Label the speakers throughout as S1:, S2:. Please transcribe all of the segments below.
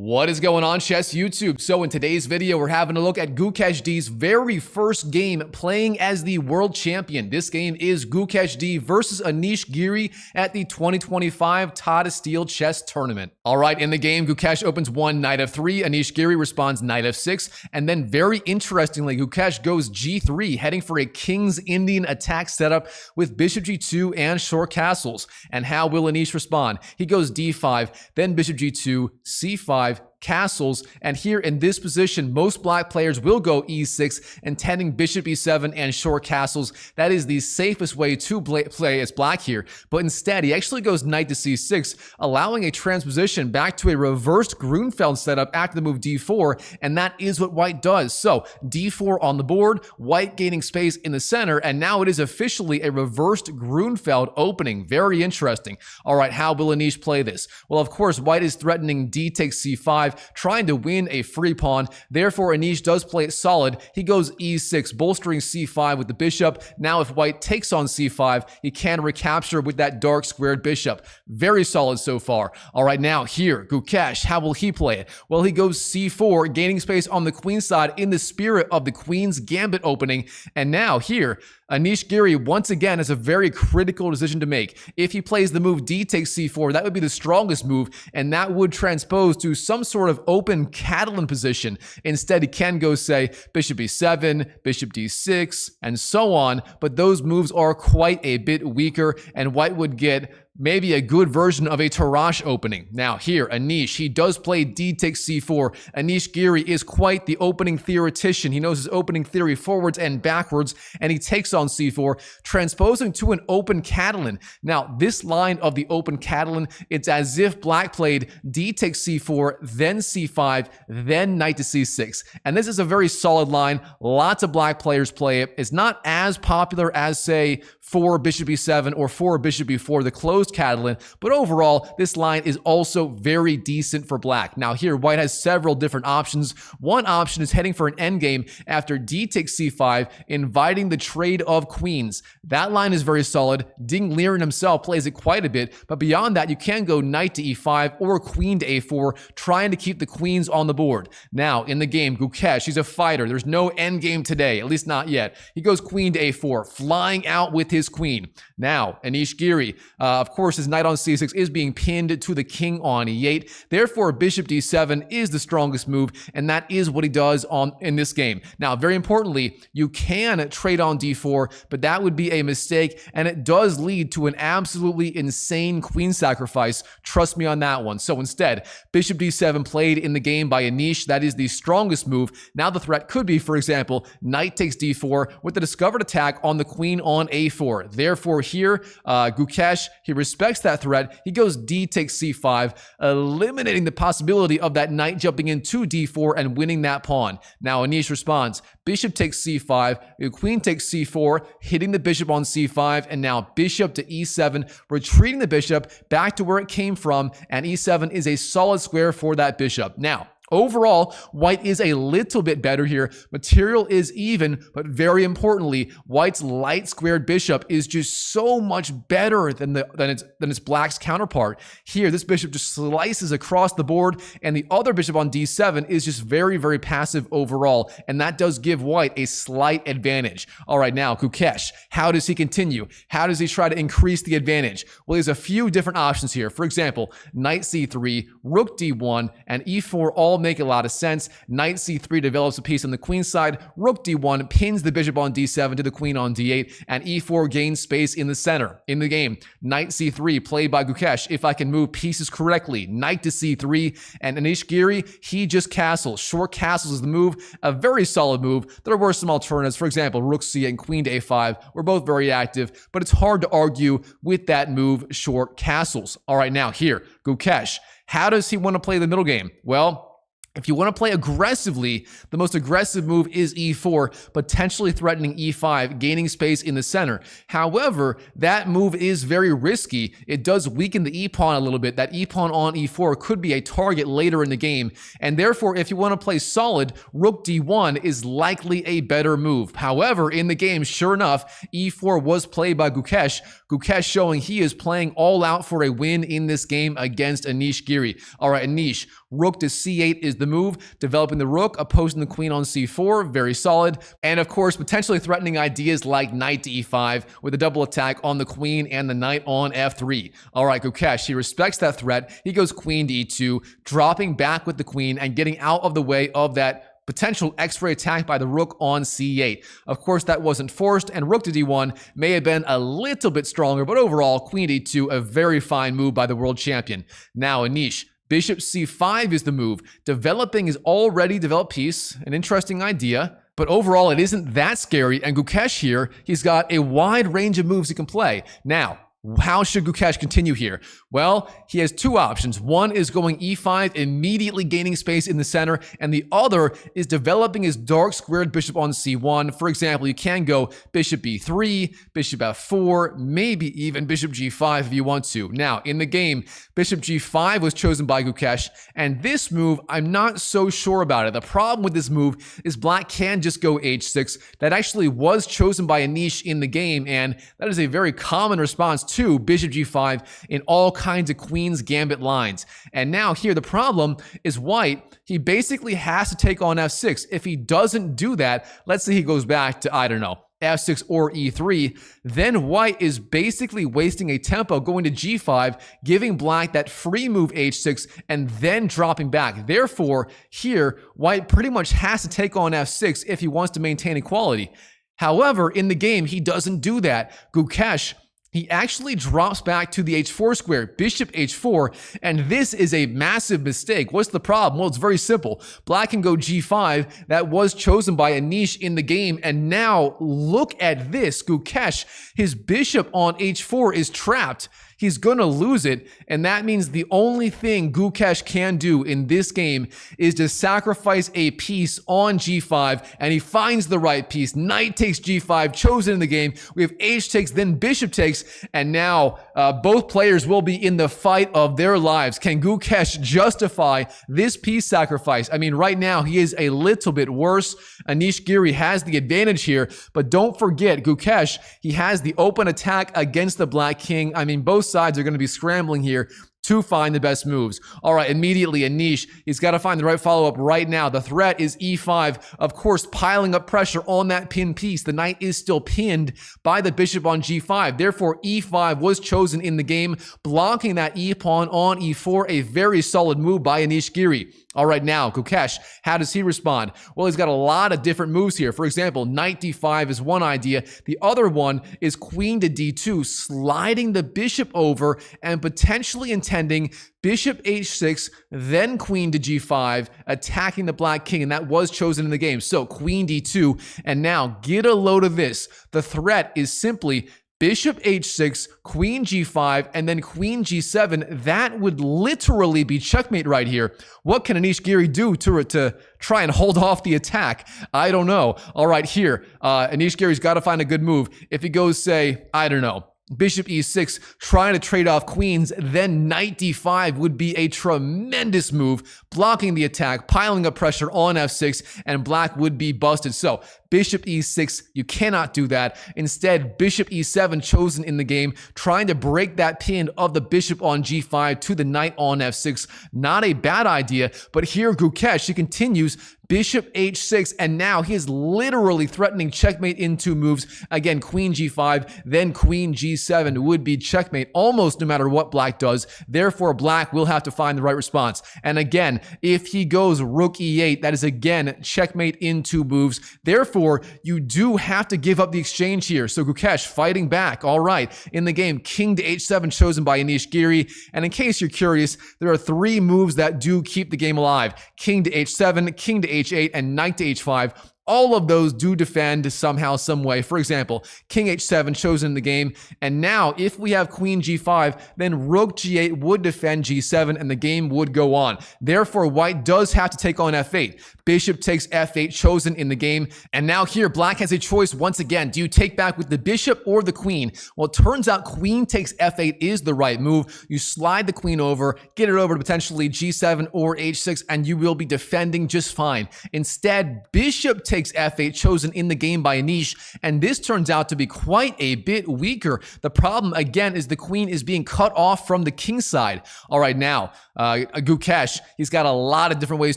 S1: What is going on, Chess YouTube? So in today's video, we're having a look at Gukesh D's very first game playing as the world champion. This game is Gukesh D versus Anish Giri at the 2025 Tata Steel Chess Tournament. All right, in the game, Gukesh opens one knight f3, Anish Giri responds knight f6, and then very interestingly, Gukesh goes g3, heading for a King's Indian attack setup with bishop g2 and short castles. And how will Anish respond? He goes d5, then bishop g2, c5, castles, and here in this position, most black players will go e6, intending bishop e7 and short castles. That is the safest way to play as black here, but instead he actually goes knight to c6, allowing a transposition back to a reversed Grunfeld setup after the move d4, and that is what white does. So d4 on the board, white gaining space in the center, and now it is officially a reversed Grunfeld opening. Very interesting. All right, how will Anish play this? Well, of course, white is threatening d takes c5, trying to win a free pawn. Therefore, Anish does play it solid. He goes e6, bolstering c5 with the bishop. Now, if white takes on c5, he can recapture with that dark squared bishop. Very solid so far. All right, now here, Gukesh, how will he play it? Well, he goes c4, gaining space on the queen side in the spirit of the queen's Gambit opening. And now here, Anish Giri once again has a very critical decision to make. If he plays the move d takes c4, that would be the strongest move, and that would transpose to some sort of open Catalan position. Instead, he can go, say, bishop e7, bishop d6, and so on, but those moves are quite a bit weaker, and white would get maybe a good version of a Tarrasch opening. Now here, Anish, he does play d takes c4. Anish Giri is quite the opening theoretician. He knows his opening theory forwards and backwards, and he takes on c4, transposing to an open Catalan. Now, this line of the open Catalan, it's as if black played d takes c4, then c5, then knight to c6. And this is a very solid line. Lots of black players play it. It's not as popular as, say, 4 bishop e7 or 4 bishop e4, the closed Catalan, but overall, this line is also very decent for black. Now here, white has several different options. One option is heading for an endgame after d takes c5, inviting the trade of queens. That line is very solid. Ding Liren himself plays it quite a bit, but beyond that, you can go knight to e5 or queen to a4, trying to keep the queens on the board. Now, in the game, Gukesh, he's a fighter. There's no endgame today, at least not yet. He goes queen to a4, flying out with his queen. Now, Anish Giri, of course, his knight on c6 is being pinned to the king on e8. Therefore, bishop d7 is the strongest move, and that is what he does in this game. Now, very importantly, you can trade on d4, but that would be a mistake, and it does lead to an absolutely insane queen sacrifice. Trust me on that one. So instead, bishop d7 played in the game by Anish. That is the strongest move. Now the threat could be, for example, knight takes d4 with the discovered attack on the queen on a4. Therefore, here, Gukesh, he respects that threat. He goes d takes c5, eliminating the possibility of that knight jumping into d4 and winning that pawn. Now Anish responds, bishop takes c5, the queen takes c4, hitting the bishop on c5, and now bishop to e7, retreating the bishop back to where it came from, and e7 is a solid square for that bishop. Now, overall, white is a little bit better here. Material is even, but very importantly, white's light squared bishop is just so much better than its black's counterpart. Here, this bishop just slices across the board, and the other bishop on d7 is just very, very passive overall, and that does give white a slight advantage. All right, now, Gukesh, how does he continue? How does he try to increase the advantage? Well, there's a few different options here. For example, knight c3, rook d1, and e4 all make a lot of sense. Knight c3 develops a piece on the queen side, rook d1 pins the bishop on d7 to the queen on d8, and e4 gains space in the center. In the game, knight c3 played by Gukesh. If I can move pieces correctly, knight to c3, and Anish Giri, he just castles. Short castles is the move, a very solid move. There were some alternatives. For example, rook c8 and queen to a5 were both very active, but it's hard to argue with that move, short castles. All right, now here, Gukesh, how does he want to play the middle game? Well, If you want to play aggressively, the most aggressive move is e4, potentially threatening e5, gaining space in the center. However, that move is very risky. It does weaken the e-pawn a little bit. That e-pawn on e4 could be a target later in the game. And therefore, if you want to play solid, rook d1 is likely a better move. However, in the game, sure enough, e4 was played by Gukesh. Gukesh showing he is playing all out for a win in this game against Anish Giri. All right, Anish, rook to c8 is the move, developing the rook, opposing the queen on c4, very solid. And of course, potentially threatening ideas like knight to e5 with a double attack on the queen and the knight on f3. All right, Gukesh, he respects that threat. He goes queen to e2, dropping back with the queen and getting out of the way of that potential x-ray attack by the rook on c8. Of course, that wasn't forced, and rook to d1 may have been a little bit stronger, but overall, queen d2, a very fine move by the world champion. Now, Anish, bishop c5 is the move. Developing his already developed piece, an interesting idea, but overall, it isn't that scary, and Gukesh here, he's got a wide range of moves he can play. Now, how should Gukesh continue here? Well, he has two options. One is going e5, immediately gaining space in the center, and the other is developing his dark squared bishop on c1. For example, you can go bishop b3, bishop f4, maybe even bishop g5 if you want to. Now, in the game, bishop g5 was chosen by Gukesh, and this move, I'm not so sure about it. The problem with this move is black can just go h6. That actually was chosen by Anish in the game, and that is a very common response to bishop g5 in all kinds of queen's gambit lines. And now here the problem is white, he basically has to take on f6. If he doesn't do that, let's say he goes back to, I don't know, f6 or e3, then white is basically wasting a tempo going to g5, giving black that free move h6, and then dropping back. Therefore, here, white pretty much has to take on f6 if he wants to maintain equality. However, in the game, he doesn't do that. Gukesh, he actually drops back to the h4 square, bishop h4, and this is a massive mistake. What's the problem? Well, it's very simple. Black can go g5. That was chosen by Anish in the game, and now look at this. Gukesh, his bishop on h4 is trapped. He's going to lose it, and that means the only thing Gukesh can do in this game is to sacrifice a piece on g5, and he finds the right piece. Knight takes g5, chosen in the game. We have h takes, then bishop takes, and now both players will be in the fight of their lives. Can Gukesh justify this piece sacrifice? I mean, right now, he is a little bit worse. Anish Giri has the advantage here, but don't forget, Gukesh, he has the open attack against the black king. I mean, both sides are going to be scrambling here to find the best moves. All right, immediately Anish, he's got to find the right follow-up right now. The threat is e5, of course, piling up pressure on that pinned piece. The knight is still pinned by the bishop on g5. Therefore, e5 was chosen in the game, blocking that e-pawn on e4, a very solid move by Anish Giri. All right, now, Gukesh, how does he respond? Well, he's got a lot of different moves here. For example, knight d5 is one idea. The other one is queen to d2, sliding the bishop over and potentially intending bishop h6, then queen to g5, attacking the black king, and that was chosen in the game. So queen d2, and now get a load of this. The threat is simply bishop h6, queen g5, and then queen g7. That would literally be checkmate right here. What can Anish Giri do to try and hold off the attack? I don't know. All right, here, Anish Giri's got to find a good move. If he goes, say, I don't know, bishop e6, trying to trade off queens, then knight d5 would be a tremendous move, blocking the attack, piling up pressure on f6, and black would be busted. So bishop e6, you cannot do that. Instead, bishop e7 chosen in the game, trying to break that pin of the bishop on g5 to the knight on f6. Not a bad idea, but here Gukesh, he continues bishop h6, and now he is literally threatening checkmate in two moves. Again, queen g5, then queen g7 would be checkmate almost no matter what black does. Therefore, black will have to find the right response. And again, if he goes rook e8, that is again checkmate in two moves. Therefore, you do have to give up the exchange here. So Gukesh fighting back. All right, in the game, king to h7 chosen by Anish Giri. And in case you're curious, there are three moves that do keep the game alive. King to h7, king to h8, and knight to h5. all of those do defend somehow, some way. For example, king h7 chosen in the game. And now if we have queen g5, then rook g8 would defend g7 and the game would go on. Therefore, white does have to take on f8. Bishop takes f8 chosen in the game. And now here, black has a choice once again. Do you take back with the bishop or the queen? Well, it turns out queen takes f8 is the right move. You slide the queen over, get it over to potentially g7 or h6, and you will be defending just fine. Instead, bishop takes f8 chosen in the game by Anish, and this turns out to be quite a bit weaker. The problem, again, is the queen is being cut off from the king side. All right, now, Gukesh, he's got a lot of different ways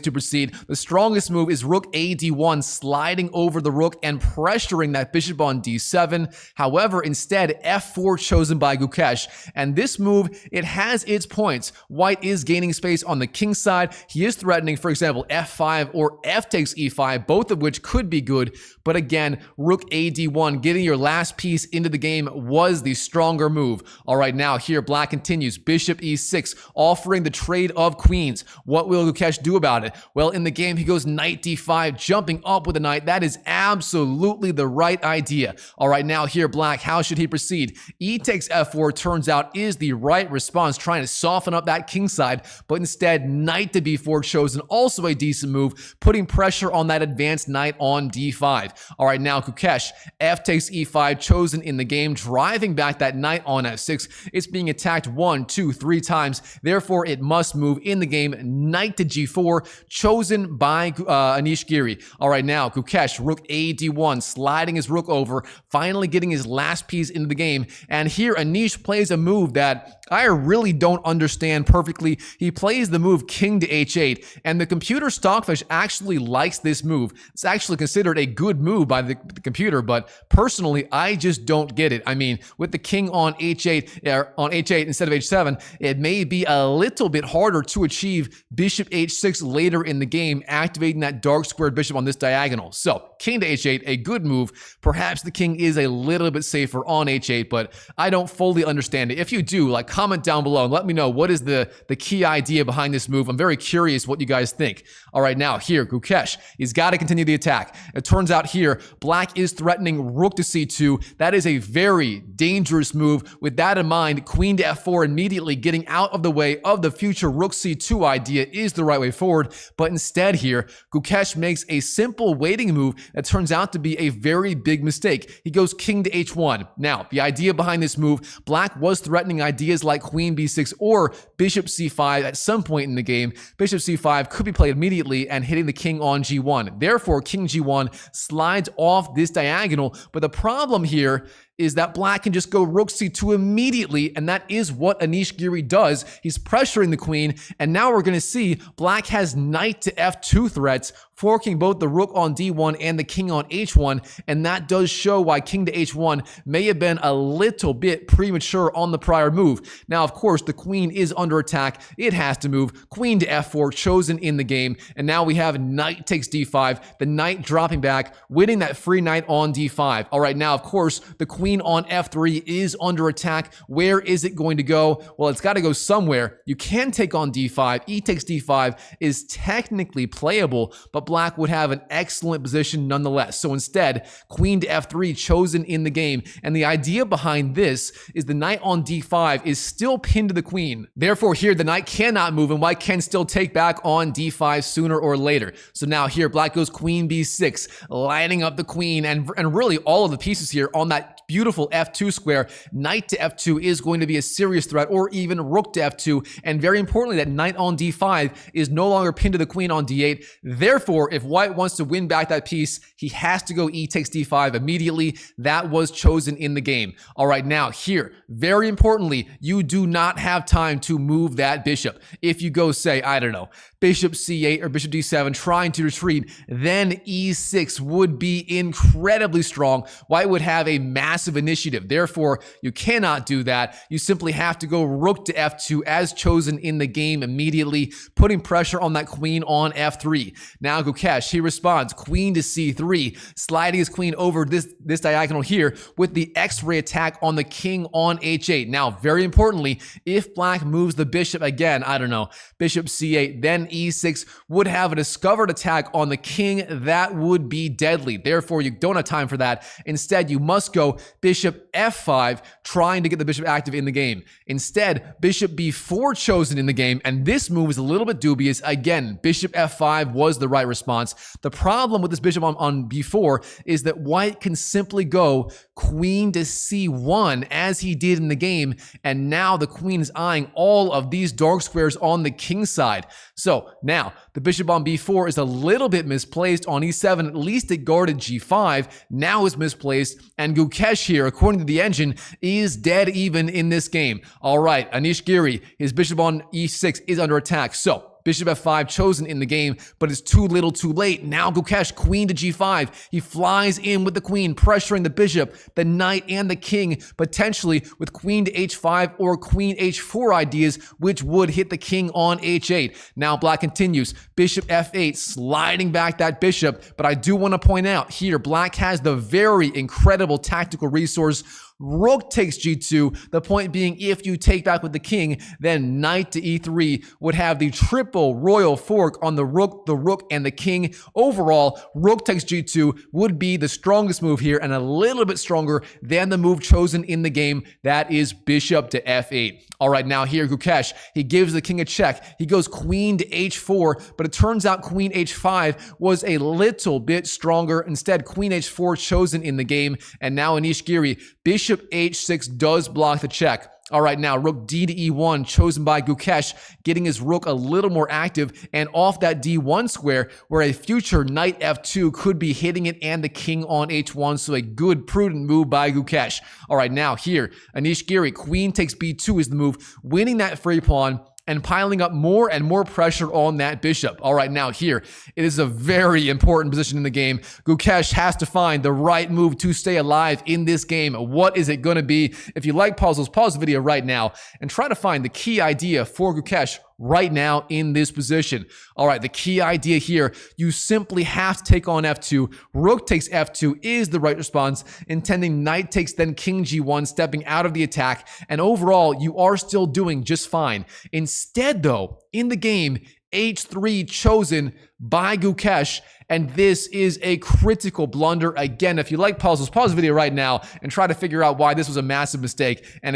S1: to proceed. The strongest move is rook a d1, sliding over the rook and pressuring that bishop on d7. However, instead, f4 chosen by Gukesh, and this move, it has its points. White is gaining space on the king side. He is threatening, for example, f5 or f takes e5, both of which could be good. But again, rook a d1, getting your last piece into the game was the stronger move. All right, now here, black continues. Bishop e6, offering the trade of queens. What will Gukesh do about it? Well, in the game, he goes knight d5, jumping up with a knight. That is absolutely the right idea. All right, now here, black, how should he proceed? E takes f4 turns out is the right response, trying to soften up that king side, but instead, knight to b4 chosen, also a decent move, putting pressure on that advanced knight on d5. All right, now Gukesh, f takes e5 chosen in the game, driving back that knight on f6. It's being attacked 1, 2, 3 times. Therefore, it must move in the game. Knight to g4 chosen by Anish Giri. All right, now Gukesh, rook a d1, sliding his rook over, finally getting his last piece into the game. And here Anish plays a move that I really don't understand perfectly. He plays the move king to h8, and the computer Stockfish actually likes this move. It's actually considered a good move by the computer, but personally, I just don't get it. I mean, with the king on h8 instead of h7, it may be a little bit harder to achieve bishop h6 later in the game, activating that dark squared bishop on this diagonal. So, king to h8, a good move. Perhaps the king is a little bit safer on h8, but I don't fully understand it. If you do, like, comment down below and let me know what is the key idea behind this move. I'm very curious what you guys think. All right, now here, Gukesh, he's got to continue the attack. It turns out here, black is threatening rook to c2. That is a very dangerous move. With that in mind, queen to f4, immediately getting out of the way of the future rook c2 idea is the right way forward. But instead here, Gukesh makes a simple waiting move that turns out to be a very big mistake. He goes king to h1. Now, the idea behind this move, black was threatening ideas like queen b6 or bishop c5 at some point in the game. Bishop c5 could be played immediately and hitting the king on g1. Therefore, king g1 slides off this diagonal. But the problem here is that black can just go rook c2 immediately, and that is what Anish Giri does. He's pressuring the queen, and now we're going to see black has knight to f2 threats, forking both the rook on d1 and the king on h1, and that does show why king to h1 may have been a little bit premature on the prior move. Now, of course, the queen is under attack. It has to move. Queen to f4 chosen in the game, and now we have knight takes d5, the knight dropping back, winning that free knight on d5. All right, now, of course, the queen on f3 is under attack. Where is it going to go? Well, it's got to go somewhere. You can take on d5. E takes d5 is technically playable, but black would have an excellent position nonetheless. So instead, queen to f3 chosen in the game. And the idea behind this is the knight on d5 is still pinned to the queen. Therefore, here the knight cannot move, and white can still take back on d5 sooner or later. So now here, black goes queen b6, lining up the queen, and really all of the pieces here on that beautiful f2 square. Knight to f2 is going to be a serious threat, or even rook to f2. And very importantly, that knight on d5 is no longer pinned to the queen on d8. Therefore, if white wants to win back that piece, he has to go e takes d5 immediately. That was chosen in the game. All right, now here, very importantly, you do not have time to move that bishop. If you go, say, I don't know, bishop c8 or bishop d7 trying to retreat, then e6 would be incredibly strong. White would have a massive initiative. Therefore, you cannot do that. You simply have to go rook to f2 as chosen in the game immediately, putting pressure on that queen on f3. Now Gukesh, he responds queen to c3, sliding his queen over this diagonal here with the x-ray attack on the king on h8. Now, very importantly, if black moves the bishop again, I don't know, bishop c8, then then e6 would have a discovered attack on the king that would be deadly. Therefore, you don't have time for that. Instead, you must go bishop f5, trying to get the bishop active in the game. Instead, bishop b4 chosen in the game, and this move is a little bit dubious. Again, bishop f5 was the right response. The problem with this bishop on b4 is that white can simply go queen to c1 as he did in the game, and now the queen is eyeing all of these dark squares on the king side. So now the bishop on b4 is a little bit misplaced on e7. At least it guarded g5. Now is misplaced, and Gukesh here, according to the engine, is dead even in this game. All right, Anish Giri, his bishop on e6 is under attack. So bishop f5 chosen in the game, but it's too little too late. Now Gukesh, queen to g5. He flies in with the queen, pressuring the bishop, the knight, and the king, potentially with queen to h5 or queen h4 ideas, which would hit the king on h8. Now black continues. Bishop f8, sliding back that bishop, but I do want to point out here, black has the very incredible tactical resource. Rook takes g2, the point being if you take back with the king, then knight to e3 would have the triple royal fork on the rook, and the king. Overall, rook takes g2 would be the strongest move here and a little bit stronger than the move chosen in the game. That is bishop to f8. All right, now here Gukesh, he gives the king a check. He goes queen to h4, but it turns out queen h5 was a little bit stronger. Instead, queen h4 chosen in the game, and now Anish Giri, bishop h6 does block the check. All right, now rook d to e1 chosen by Gukesh, getting his rook a little more active and off that d1 square where a future knight f2 could be hitting it and the king on h1, so a good prudent move by Gukesh. All right, now here, Anish Giri, queen takes b2 is the move, winning that free pawn and piling up more and more pressure on that bishop. All right, now here, it is a very important position in the game. Gukesh has to find the right move to stay alive in this game. What is it gonna be? If you like puzzles, pause the video right now and try to find the key idea for Gukesh right now in this position. All right, the key idea here, you simply have to take on f2. Rook takes f2 is the right response, intending knight takes then king g1, stepping out of the attack, and overall, you are still doing just fine. Instead, though, in the game, h3 chosen by Gukesh, and this is a critical blunder. Again, if you like puzzles, pause the video right now and try to figure out why this was a massive mistake. And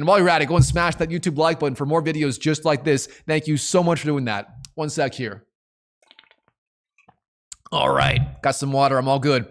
S1: while you're at it, go and smash that YouTube like button for more videos just like this. Thank you so much for doing that. One sec here. All right, got some water, I'm all good.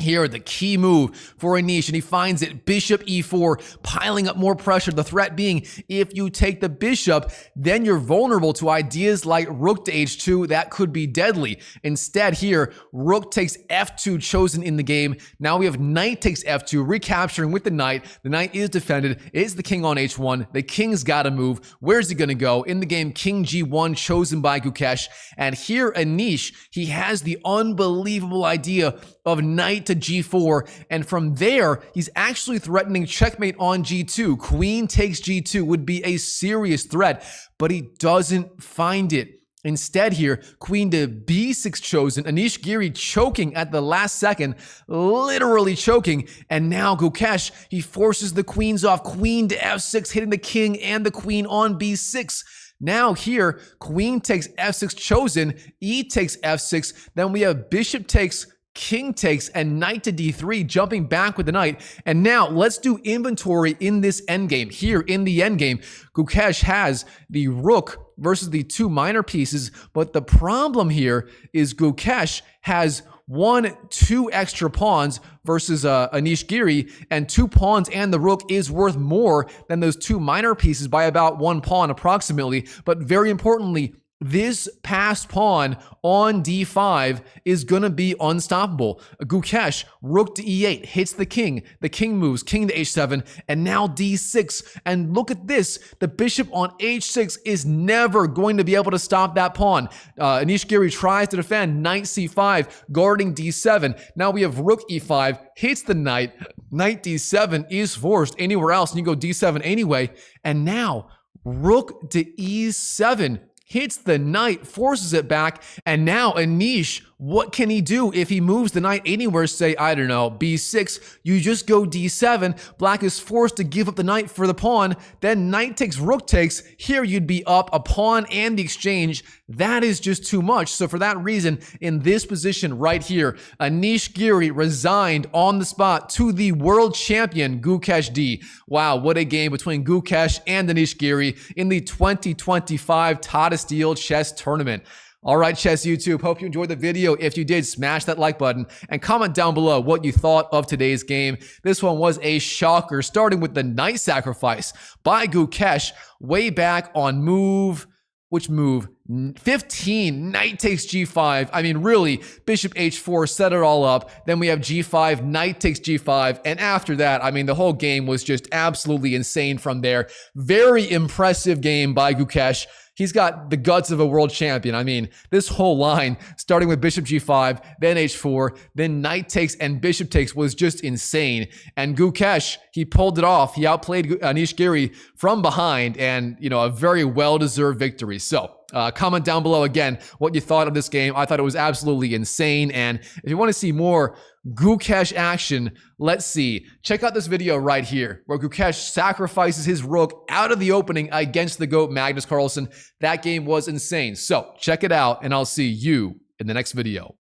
S1: Here, the key move for Anish, and he finds it, bishop e4, piling up more pressure. The threat being, if you take the bishop, then you're vulnerable to ideas like rook to h2. That could be deadly. Instead here, rook takes f2 chosen in the game. Now we have knight takes f2, recapturing with the knight. The knight is defended. It's the king on h1. The king's got to move. Where's he going to go? In the game, king g1 chosen by Gukesh. And here, Anish, he has the unbelievable idea of knight to g4, and from there, he's actually threatening checkmate on g2. Queen takes g2 would be a serious threat, but he doesn't find it. Instead here, queen to b6 chosen, Anish Giri choking at the last second, literally choking, and now Gukesh, he forces the queens off, queen to f6, hitting the king and the queen on b6. Now here, queen takes f6 chosen, e takes f6, then we have bishop takes, king takes, and knight to d3, jumping back with the knight. And now let's do inventory in this endgame. Here in the endgame, Gukesh has the rook versus the two minor pieces, but the problem here is Gukesh has two extra pawns versus Anish Giri, and 2 pawns and the rook is worth more than those 2 minor pieces by about 1 pawn approximately. But very importantly, this passed pawn on d5 is going to be unstoppable. Gukesh, rook to e8, hits the king moves, king to h7, and now d6. And look at this, the bishop on h6 is never going to be able to stop that pawn. Anish Giri tries to defend, knight c5, guarding d7. Now we have rook e5, hits the knight d7 is forced anywhere else, and you go d7 anyway. And now rook to e7, hits the knight, forces it back, and now Anish what can he do if he moves the knight anywhere? Say, I don't know, b6, you just go d7, black is forced to give up the knight for the pawn, then knight takes, rook takes, here you'd be up a pawn and the exchange. That is just too much. So for that reason, in this position right here, Anish Giri resigned on the spot to the world champion, Gukesh D. Wow, what a game between Gukesh and Anish Giri in the 2025 Tata Steel Chess Tournament. All right, Chess YouTube, hope you enjoyed the video. If you did, smash that like button and comment down below what you thought of today's game. This one was a shocker, starting with the knight sacrifice by Gukesh way back on move, which move? 15, knight takes g5. I mean, really, bishop h4 set it all up. Then we have g5, knight takes g5. And after that, I mean, the whole game was just absolutely insane from there. Very impressive game by Gukesh. He's got the guts of a world champion. I mean, this whole line, starting with bishop g5, then h4, then knight takes and bishop takes was just insane. And Gukesh, he pulled it off. He outplayed Anish Giri from behind and, you know, a very well-deserved victory. So, comment down below again what you thought of this game. I thought it was absolutely insane. And if you want to see more Gukesh action, let's see. Check out this video right here where Gukesh sacrifices his rook out of the opening against the GOAT Magnus Carlsen. That game was insane. So check it out and I'll see you in the next video.